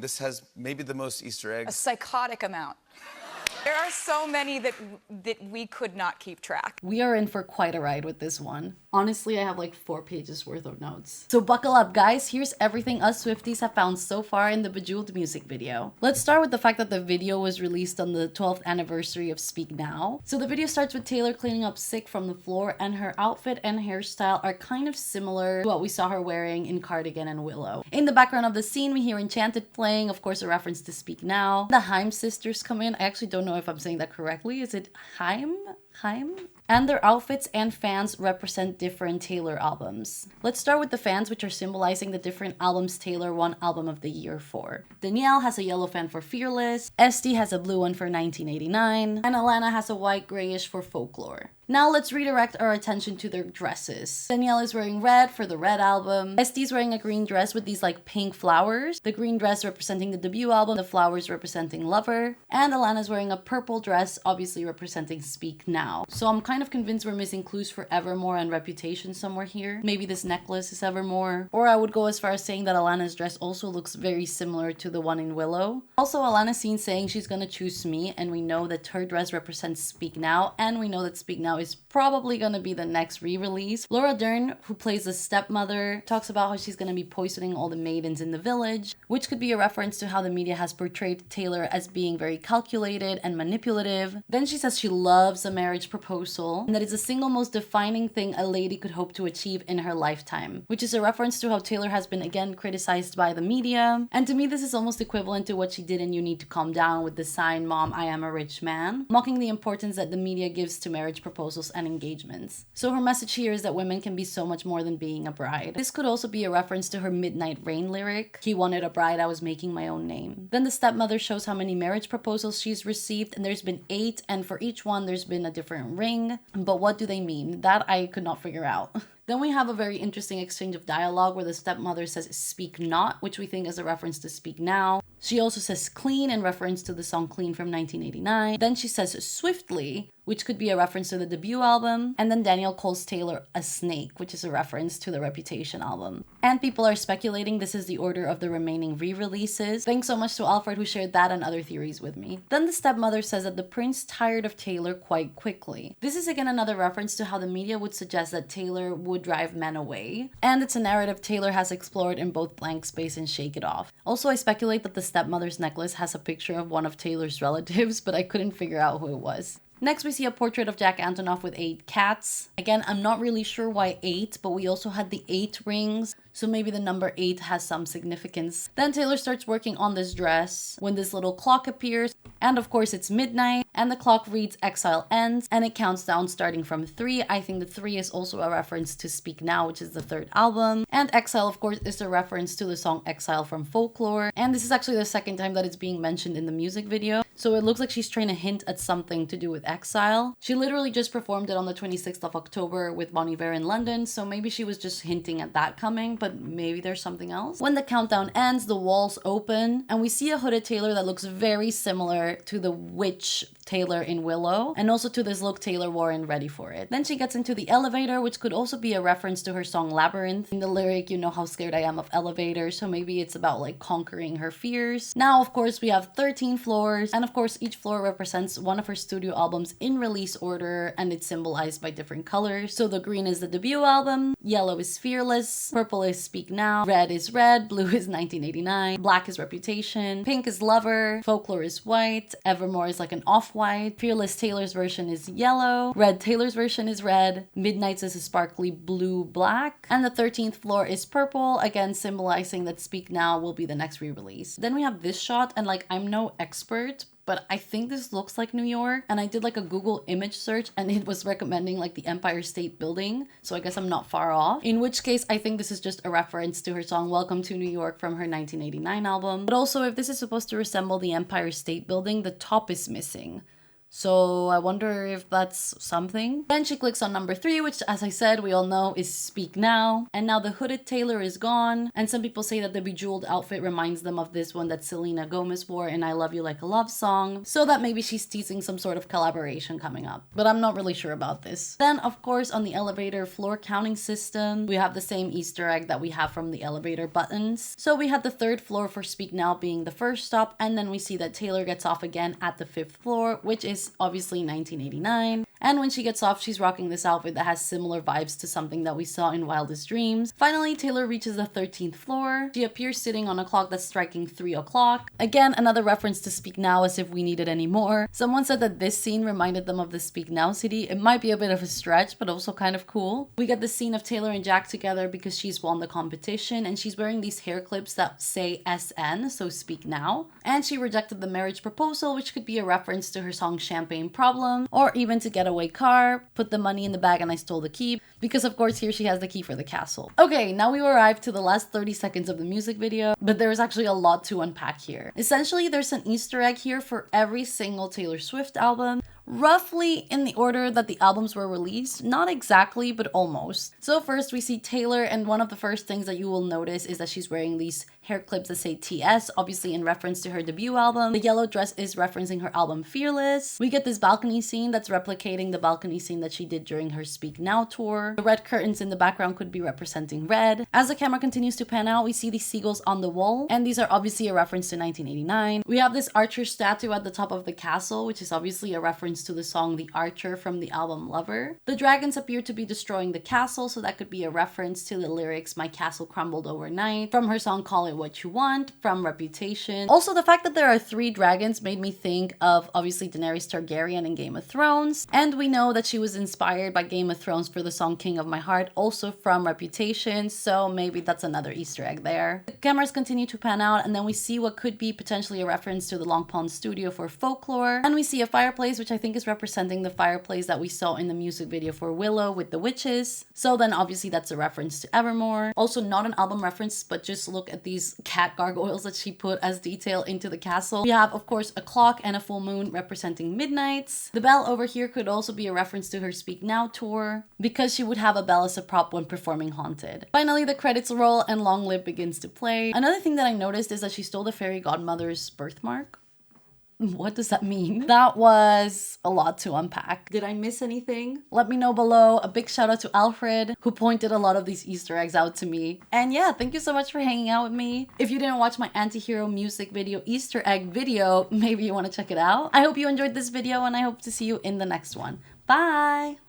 this has maybe the most Easter eggs. A psychotic amount. There are so many that we could not keep track. We are in for quite a ride with this one. Honestly, I have like 4 pages worth of notes. So buckle up, guys. Here's everything us Swifties have found so far in the Bejeweled music video. Let's start with the fact that the video was released on the 12th anniversary of Speak Now. So the video starts with Taylor cleaning up sick from the floor, and her outfit and hairstyle are kind of similar to what we saw her wearing in Cardigan and Willow. In the background of the scene, we hear Enchanted playing, of course a reference to Speak Now. The Haim sisters come in. I actually don't know if I'm saying that correctly. Is it Haim? And their outfits and fans represent different Taylor albums. Let's start with the fans, which are symbolizing the different albums Taylor won Album of the Year for. Danielle has a yellow fan for Fearless, Esty has a blue one for 1989, and Alana has a white grayish for Folklore. Now let's redirect our attention to their dresses. Danielle is wearing red for the Red album. Esty's wearing a green dress with these like pink flowers. The green dress representing the debut album, the flowers representing Lover. And Alana's wearing a purple dress, obviously representing Speak Now. So I'm kind of convinced we're missing clues for Evermore and Reputation somewhere here. Maybe this necklace is Evermore. Or I would go as far as saying that Alana's dress also looks very similar to the one in Willow. Also, Alana's seen saying she's gonna choose me, and we know that her dress represents Speak Now, and we know that Speak Now is probably gonna be the next re-release. Laura Dern, who plays the stepmother, talks about how she's gonna be poisoning all the maidens in the village, which could be a reference to how the media has portrayed Taylor as being very calculated and manipulative. Then she says she loves a marriage proposal, and that it's the single most defining thing a lady could hope to achieve in her lifetime, which is a reference to how Taylor has been again criticized by the media. And to me, this is almost equivalent to what she did in You Need to Calm Down with the sign, Mom, I am a rich man, mocking the importance that the media gives to marriage proposals and engagements. So her message here is that women can be so much more than being a bride. This could also be a reference to her Midnight Rain lyric, he wanted a bride, I was making my own name. Then the stepmother shows how many marriage proposals she's received, and there's been 8, and for each one there's been a different ring. But what do they mean? That I could not figure out. Then we have a very interesting exchange of dialogue where the stepmother says speak not, which we think is a reference to Speak Now. She also says clean in reference to the song Clean from 1989. Then she says swiftly, which could be a reference to the debut album. And then Daniel calls Taylor a snake, which is a reference to the Reputation album. And people are speculating this is the order of the remaining re-releases. Thanks so much to Alfred who shared that and other theories with me. Then the stepmother says that the prince tired of Taylor quite quickly. This is again another reference to how the media would suggest that Taylor would drive men away. And it's a narrative Taylor has explored in both Blank Space and Shake It Off. Also, I speculate that the stepmother's necklace has a picture of one of Taylor's relatives, but I couldn't figure out who it was. Next, we see a portrait of Jack Antonoff with 8 cats. Again, I'm not really sure why 8, but we also had the 8 rings, so maybe the number 8 has some significance. Then Taylor starts working on this dress when this little clock appears, and of course it's midnight, and the clock reads Exile Ends, and it counts down starting from 3. I think the 3 is also a reference to Speak Now, which is the 3rd album, and Exile, of course, is a reference to the song Exile from Folklore, and this is actually the 2nd time that it's being mentioned in the music video, so it looks like she's trying to hint at something to do with Exile. She literally just performed it on the 26th of October with Bon Iver in London, so maybe she was just hinting at that coming, but maybe there's something else. When the countdown ends, the walls open, and we see a hooded Taylor that looks very similar to the witch Taylor in Willow, and also to this look Taylor wore in Ready For It. Then she gets into the elevator, which could also be a reference to her song Labyrinth. In the lyric, you know how scared I am of elevators, so maybe it's about like conquering her fears. Now, of course, we have 13 floors, and of course, each floor represents one of her studio albums in release order, and it's symbolized by different colors. So the green is the debut album, yellow is Fearless, purple is Speak Now, red is Red, blue is 1989, black is Reputation, pink is Lover, Folklore is white, Evermore is like an off-white, Fearless Taylor's version is yellow, Red Taylor's version is red, Midnight's is a sparkly blue-black, and the 13th floor is purple, again symbolizing that Speak Now will be the next re-release. Then we have this shot, and like I'm no expert, but I think this looks like New York, and I did like a Google image search and it was recommending like the Empire State Building, so I guess I'm not far off. In which case, I think this is just a reference to her song Welcome to New York from her 1989 album. But also, if this is supposed to resemble the Empire State Building, the top is missing. So I wonder if that's something. Then she clicks on number 3, which as I said, we all know is Speak Now. And now the hooded Taylor is gone. And some people say that the Bejeweled outfit reminds them of this one that Selena Gomez wore in I Love You Like a Love Song. So that maybe she's teasing some sort of collaboration coming up. But I'm not really sure about this. Then of course on the elevator floor counting system, we have the same Easter egg that we have from the elevator buttons. So we had the 3rd floor for Speak Now being the first stop. And then we see that Taylor gets off again at the 5th floor, which is obviously 1989. And when she gets off, she's rocking this outfit that has similar vibes to something that we saw in Wildest Dreams. Finally, Taylor reaches the 13th floor. She appears sitting on a clock that's striking 3 o'clock. Again, another reference to Speak Now as if we needed any more. Someone said that this scene reminded them of the Speak Now city. It might be a bit of a stretch, but also kind of cool. We get the scene of Taylor and Jack together because she's won the competition and she's wearing these hair clips that say SN, so Speak Now. And she rejected the marriage proposal, which could be a reference to her song Champagne Problem, or even to Getaway Car, Put the Money in the Bag and I Stole the Key, because of course here she has the key for the castle. Okay, now we arrived to the last 30 seconds of the music video, but there's actually a lot to unpack here. Essentially, there's an Easter egg here for every single Taylor Swift album, roughly in the order that the albums were released. Not exactly, but almost. So first we see Taylor, and one of the first things that you will notice is that she's wearing these hair clips that say TS, obviously in reference to her debut album. The yellow dress is referencing her album Fearless. We get this balcony scene that's replicating the balcony scene that she did during her Speak Now tour. The red curtains in the background could be representing red. As the camera continues to pan out, we see these seagulls on the wall, and these are obviously a reference to 1989. We have this archer statue at the top of the castle, which is obviously a reference to the song The Archer from the album Lover. The dragons appear to be destroying the castle, so that could be a reference to the lyrics My Castle Crumbled Overnight from her song Call It What You Want from Reputation. Also, the fact that there are 3 dragons made me think of obviously Daenerys Targaryen in Game of Thrones, and we know that she was inspired by Game of Thrones for the song King of My Heart, also from Reputation, so maybe that's another Easter egg there. The cameras continue to pan out, and then we see what could be potentially a reference to the Long Pond studio for Folklore, and we see a fireplace, which I think is representing the fireplace that we saw in the music video for Willow with the witches. So then obviously that's a reference to Evermore. Also not an album reference, but just look at these cat gargoyles that she put as detail into the castle. We have of course a clock and a full moon representing midnights. The bell over here could also be a reference to her Speak Now tour, because she would have a bell as a prop when performing Haunted. Finally, the credits roll and Long Live begins to play. Another thing that I noticed is that she stole the fairy godmother's birthmark. What does that mean? That was a lot to unpack. Did I miss anything? Let me know below. A big shout out to Alfred, who pointed a lot of these Easter eggs out to me. And yeah, thank you so much for hanging out with me. If you didn't watch my anti-hero music video Easter egg video, maybe you want to check it out. I hope you enjoyed this video and I hope to see you in the next one. Bye!